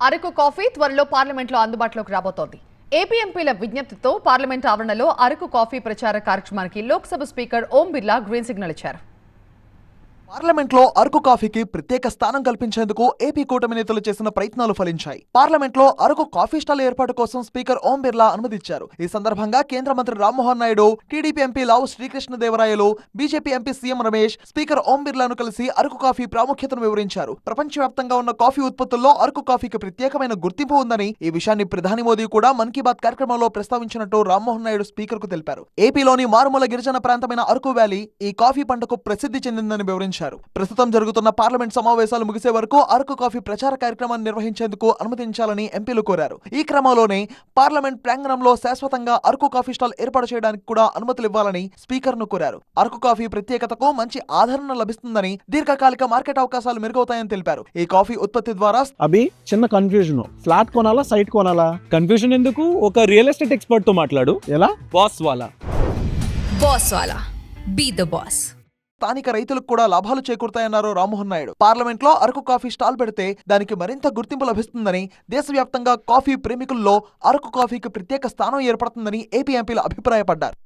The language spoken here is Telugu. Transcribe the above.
అరకు కాఫీ త్వరలో పార్లమెంట్లో అందుబాటులోకి రాబోతోంది. ఏపీ ఎంపీల విజ్ఞప్తితో పార్లమెంట్ ఆవరణలో అరకు కాఫీ ప్రచార కార్యక్రమానికి Lok Sabha speaker Om Birla green signal ఇచ్చారు. పార్లమెంట్లో అరకు కాఫీకి ప్రత్యేక స్థానం కల్పించేందుకు ఏపీ కూటమి నేతలు చేసిన ప్రయత్నాలు ఫలించాయి. పార్లమెంట్లో అరకు కాఫీ స్టాల్ ఏర్పాటు కోసం స్పీకర్ ఓం బిర్లా అనుమతిచ్చారు. ఈ సందర్భంగా కేంద్ర మంత్రి Rammohan Naidu, TDP MP Lavu Srikrishnadevarayalu, BJP MP CM Ramesh speaker Om బిర్లాను కలిసి అరకు కాఫీ ప్రాముఖ్యతను వివరించారు. ప్రపంచవ్యాప్తంగా ఉన్న కాఫీ ఉత్పత్తుల్లో అరకు కాఫీకి ప్రత్యేకమైన గుర్తింపు ఉందని, ఈ విషయాన్ని ప్రధాని మోదీ కూడా మన్ కీ బాత్ కార్యక్రమంలో ప్రస్తావించినట్టు రామ్మోహన్ నాయుడు స్పీకర్ కు తెలిపారు. ఏపీలోని మారుమూల గిరిజన ప్రాంతమైన అరకు వ్యాలీ ఈ కాఫీ పంటకు ప్రసిద్ధి చెందిందని వివరించారు. ప్రస్తుతం జరుగుతున్న పార్లమెంట్ సమావేశాలు ముగిసే వరకు అరకు కాఫీ ప్రచార కార్యక్రమాన్ని నిర్వహించేందుకు అనుమతించాలని ఎంపీలు కోరారు. ఈ క్రమంలోనే పార్లమెంట్ ప్రాంగణంలో శాశ్వతంగా అరకు కాఫీ స్టాల్ ఏర్పాటు చేయడానికి కూడా అనుమతులు ఇవ్వాలని స్పీకర్ ను కోరారు. అరకు కాఫీ ప్రత్యేకతకు మంచి ఆదరణ లభిస్తుందని, దీర్ఘకాలిక మార్కెట్ అవకాశాలు మెరుగవుతాయని తెలిపారు. ఈ కాఫీ ఉత్పత్తి ద్వారా చిన్న కన్ఫ్యూజన్, ఫ్లాట్ కొనాలా సైట్ కొనాలా? కన్ఫ్యూజన్ ఎందుకు? ఒక రియల్ ఎస్టేట్ ఎక్స్పర్ట్ తో మాట్లాడు. ఎలా? బాస్ వాలా బీ ద బాస్. స్థానిక రైతులకు కూడా లాభాలు చేకూరుతాయన్నారు రామ్మోహన్ నాయుడు. పార్లమెంట్ లో అరకు కాఫీ స్టాల్ పెడితే దానికి మరింత గుర్తింపు లభిస్తుందని, దేశవ్యాప్తంగా కాఫీ ప్రేమికుల్లో అరకు కాఫీకి ప్రత్యేక స్థానం ఏర్పడుతుందని ఏపీ ఎంపీలు అభిప్రాయపడ్డారు.